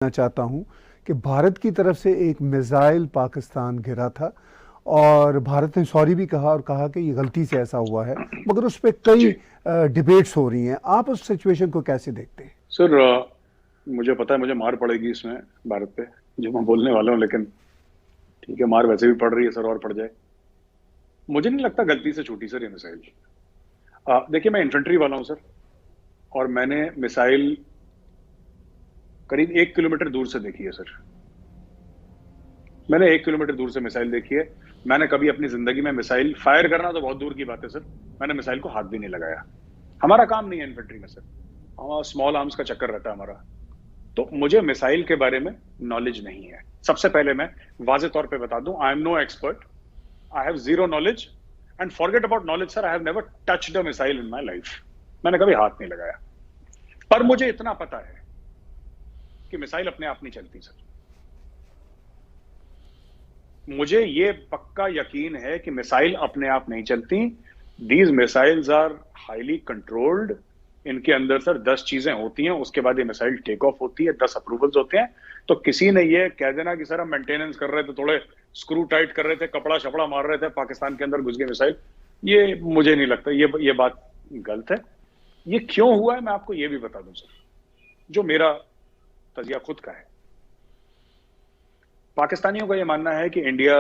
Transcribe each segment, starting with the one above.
मैं चाहता हूं कि भारत की तरफ से एक मिसाइल पाकिस्तान गिरा था और भारत ने सॉरी भी कहा और कहा कि ये गलती से ऐसा हुआ है, मगर उस पर कई जी डिबेट्स हो रही हैं। आप उस सिचुएशन को कैसे देखते हैं? सर, मुझे पता है मुझे मार पड़ेगी इसमें भारत पे, जो मैं बोलने वाला हूँ, लेकिन ठीक है, मार वैसे भी पड़ रही है सर, और पड़ जाए। मुझे नहीं लगता गलती से छूटी सर ये मिसाइल। देखिए, मैं इन्फेंट्री वाला हूँ सर, और मैंने मिसाइल करीब 1 किलोमीटर दूर से देखी है सर। मैंने 1 किलोमीटर दूर से मिसाइल देखी है। मैंने कभी अपनी जिंदगी में मिसाइल फायर करना तो बहुत दूर की बात है सर, मैंने मिसाइल को हाथ भी नहीं लगाया। हमारा काम नहीं है इन्फेंट्री में सर, हमारा स्मॉल आर्म्स का चक्कर रहता है हमारा। तो मुझे मिसाइल के बारे में नॉलेज नहीं है। सबसे पहले मैं वाजे तौर पे बता दूं, I am no expert, I have zero knowledge. And forget about knowledge sir, I have never touched a missile in my life. मैंने कभी हाथ नहीं लगाया। पर मुझे इतना पता है कि मिसाइल अपने आप नहीं चलती सर। मुझे ये पक्का यकीन है कि मिसाइल अपने आप नहीं चलती। These missiles are highly controlled. इनके अंदर सर 10 चीजें होती हैं, उसके बाद ये मिसाइल टेक ऑफ होती है, 10 अप्रूवल्स होते हैं। तो किसी ने ये कह देना कि सर हम मेंटेनेंस कर रहे थे, थोड़े स्क्रू टाइट कर रहे थे, कपड़ा शपड़ा मार रहे थे, पाकिस्तान के अंदर घुस गए मिसाइल, ये मुझे नहीं लगता। ये बात गलत है। ये क्यों हुआ है मैं आपको ये भी बता दूं सर, जो मेरा तजिया खुद का है। पाकिस्तानियों का यह मानना है कि इंडिया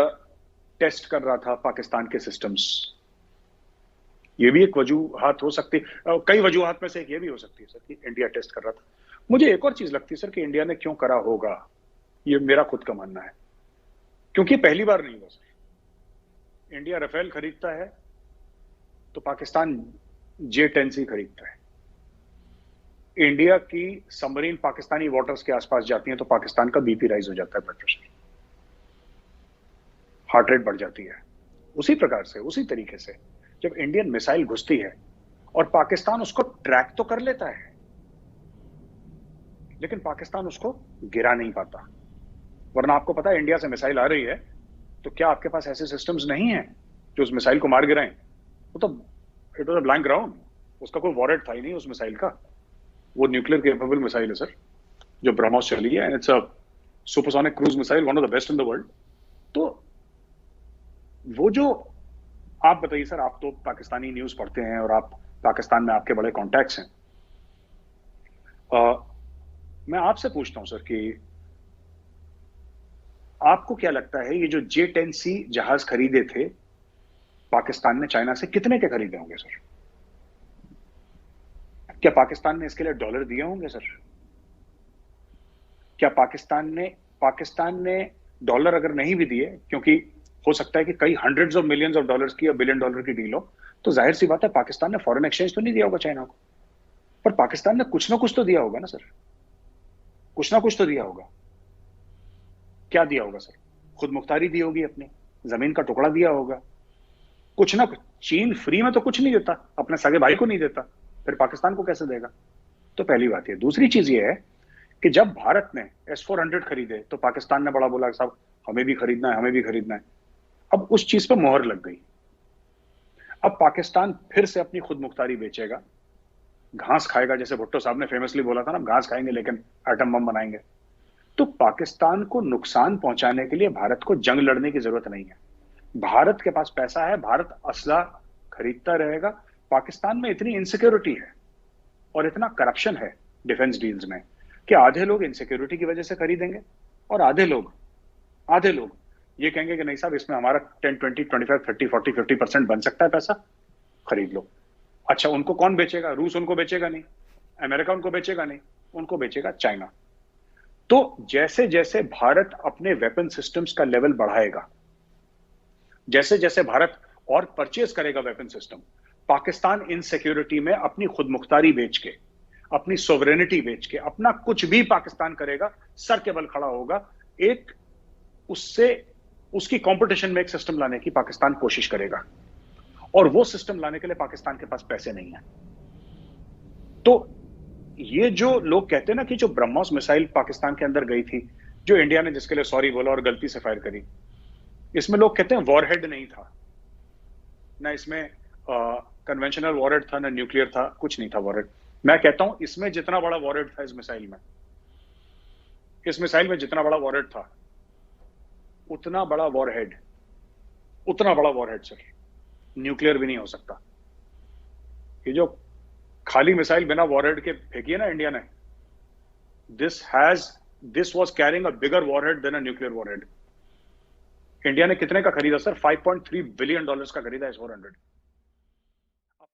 टेस्ट कर रहा था पाकिस्तान के सिस्टम्स। ये भी एक वजूहत हो सकती, कई वजूहत में से एक ये भी हो सकती है सर कि इंडिया टेस्ट कर रहा था। मुझे एक और चीज लगती है सर कि इंडिया ने क्यों करा होगा, ये मेरा खुद का मानना है। क्योंकि पहली बार नहीं हुआ सर। इंडिया राफेल खरीदता है तो पाकिस्तान J-10C खरीदता है। इंडिया की सबमरीन पाकिस्तानी वाटर्स के आसपास जाती है तो पाकिस्तान का बीपी राइज हो जाता है, ब्लड प्रेशर, हार्ट रेट बढ़ जाती है। उसी प्रकार से, उसी तरीके से जब इंडियन मिसाइल घुसती है और पाकिस्तान उसको ट्रैक तो कर लेता है, लेकिन पाकिस्तान उसको गिरा नहीं पाता। वरना आपको पता है, इंडिया से मिसाइल आ रही है तो क्या आपके पास ऐसे सिस्टम्स नहीं है जो उस मिसाइल को मार गिराएं? वो तो it was a blank ground, उसका कोई वॉरेट था ही नहीं उस मिसाइल का। वो न्यूक्लियर केपेबल मिसाइल है सर, जो ब्रह्मोस चली है, and it's a supersonic cruise missile, one of the best in the world. तो वो जो, आप बताइए सर, आप तो पाकिस्तानी न्यूज पढ़ते हैं और आप पाकिस्तान में आपके बड़े कॉन्टैक्ट्स हैं। मैं आपसे पूछता हूं सर कि आपको क्या लगता है, ये जो J-10C जहाज खरीदे थे पाकिस्तान ने चाइना से, कितने के खरीदे होंगे सर? क्या पाकिस्तान ने इसके लिए डॉलर दिए होंगे सर? क्या पाकिस्तान ने डॉलर अगर नहीं भी दिए, क्योंकि हो सकता है कि कई hundreds of millions of dollars की या बिलियन डॉलर की डील हो, तो जाहिर सी बात है पाकिस्तान ने फॉरेन एक्सचेंज तो नहीं दिया होगा चाइना को। पर पाकिस्तान ने कुछ ना कुछ तो दिया होगा ना सर, कुछ ना कुछ तो दिया होगा। क्या दिया होगा सर? खुद मुख्तारी दी होगी, अपनी जमीन का टुकड़ा दिया होगा, कुछ ना कुछ। चीन फ्री में तो कुछ नहीं देता, अपने सगे भाई को नहीं देता, फिर पाकिस्तान को कैसे देगा? तो पहली बात ये। दूसरी चीज ये है कि जब भारत ने S-400 खरीदे तो पाकिस्तान ने बड़ा बोला, साहब हमें भी खरीदना है, हमें भी खरीदना है। अब उस चीज पर मोहर लग गई। अब पाकिस्तान फिर से अपनी खुद मुख्तारी बेचेगा, घास खाएगा, जैसे भुट्टो साहब ने फेमसली बोला था ना, घास खाएंगे लेकिन एटम बम बनाएंगे। तो पाकिस्तान को नुकसान पहुंचाने के लिए भारत को जंग लड़ने की जरूरत नहीं है। भारत के पास पैसा है, भारत असला खरीदता रहेगा। पाकिस्तान में इतनी इनसिक्योरिटी है और इतना करप्शन है डिफेंस डील्स में कि आधे लोग इनसिक्योरिटी की वजह से खरीदेंगे और आधे लोग ये कहेंगे कि नहीं साहब, इसमें हमारा 10, 20, 25, 30, 40, 50% बन सकता है, पैसा खरीद लो। अच्छा, उनको कौन बेचेगा? रूस उनको बेचेगा नहीं, अमेरिका उनको बेचेगा नहीं, उनको बेचेगा चाइना। तो जैसे जैसे भारत अपने वेपन सिस्टम्स का लेवल बढ़ाएगा, जैसे जैसे भारत और परचेज करेगा वेपन सिस्टम, पाकिस्तान इन सिक्योरिटी में अपनी खुद मुख्तारी बेच के, अपनी सोवरेनिटी बेच के, अपना कुछ भी पाकिस्तान करेगा, सर के बल खड़ा होगा। एक उससे उसकी कंपटीशन में एक सिस्टम लाने की पाकिस्तान कोशिश करेगा, और वो सिस्टम लाने के लिए पाकिस्तान के पास पैसे नहीं है। तो ये जो लोग कहते हैं ना कि जो ब्रह्मोस मिसाइल पाकिस्तान के अंदर गई थी, जो इंडिया ने जिसके लिए सॉरी बोला और गलती से फायर करी, इसमें लोग कहते हैं वॉरहेड नहीं था ना, इसमें कन्वेंशनल वॉरहेड था ना, न्यूक्लियर था, कुछ नहीं था वॉरहेड। मैं कहता हूं इसमें जितना बड़ा वॉरहेड था इस मिसाइल में, इस मिसाइल में जितना बड़ा वॉरहेड था, उतना बड़ा वॉरहेड सर न्यूक्लियर भी नहीं हो सकता। ये जो खाली मिसाइल बिना वॉरहेड के फेंकी है ना इंडिया ने, this was carrying a bigger warhead than a nuclear warhead. India ने कितने का खरीदा सर? $5.3 बिलियन का खरीदा S-400।